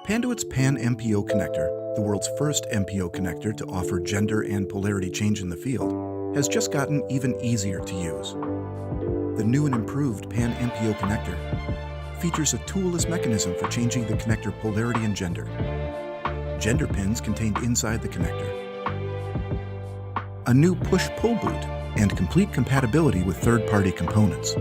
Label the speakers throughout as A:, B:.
A: Panduit's PanMPO connector, the world's first MPO connector to offer gender and polarity change in the field, has just gotten even easier to use. The new and improved PanMPO connector features a toolless mechanism for changing the connector polarity and gender. Gender pins contained inside the connector. A new push-pull boot and complete compatibility with third-party components.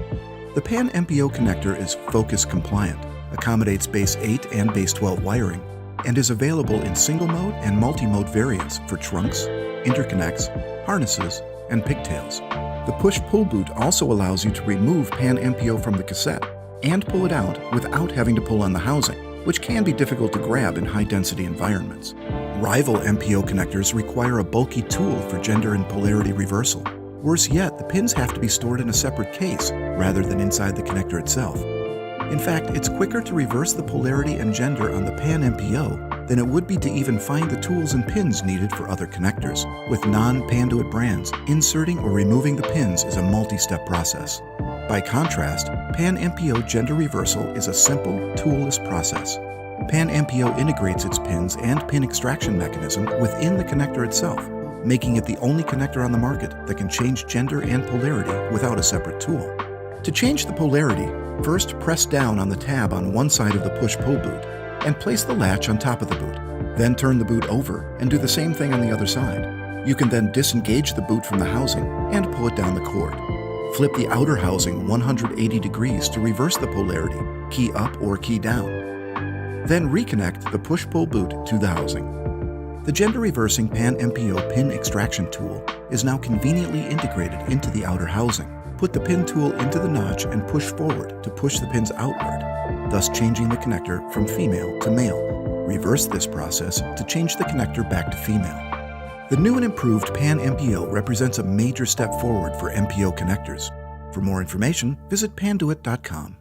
A: The PanMPO connector is focus compliant, accommodates base 8 and base 12 wiring, and is available in single-mode and multi-mode variants for trunks, interconnects, harnesses, and pigtails. The push-pull boot also allows you to remove PanMPO from the cassette and pull it out without having to pull on the housing, which can be difficult to grab in high-density environments. Rival MPO connectors require a bulky tool for gender and polarity reversal. Worse yet, the pins have to be stored in a separate case rather than inside the connector itself. In fact, it's quicker to reverse the polarity and gender on the PanMPO than it would be to even find the tools and pins needed for other connectors. With non-Panduit brands, inserting or removing the pins is a multi-step process. By contrast, PanMPO gender reversal is a simple, toolless process. PanMPO integrates its pins and pin extraction mechanism within the connector itself, making it the only connector on the market that can change gender and polarity without a separate tool. To change the polarity, first press down on the tab on one side of the push-pull boot and place the latch on top of the boot. Then turn the boot over and do the same thing on the other side. You can then disengage the boot from the housing and pull it down the cord. Flip the outer housing 180 degrees to reverse the polarity, key up or key down. Then reconnect the push-pull boot to the housing. The gender-reversing PanMPO pin extraction tool is now conveniently integrated into the outer housing. Put the pin tool into the notch and push forward to push the pins outward, thus changing the connector from female to male. Reverse this process to change the connector back to female. The new and improved PanMPO represents a major step forward for MPO connectors. For more information, visit panduit.com.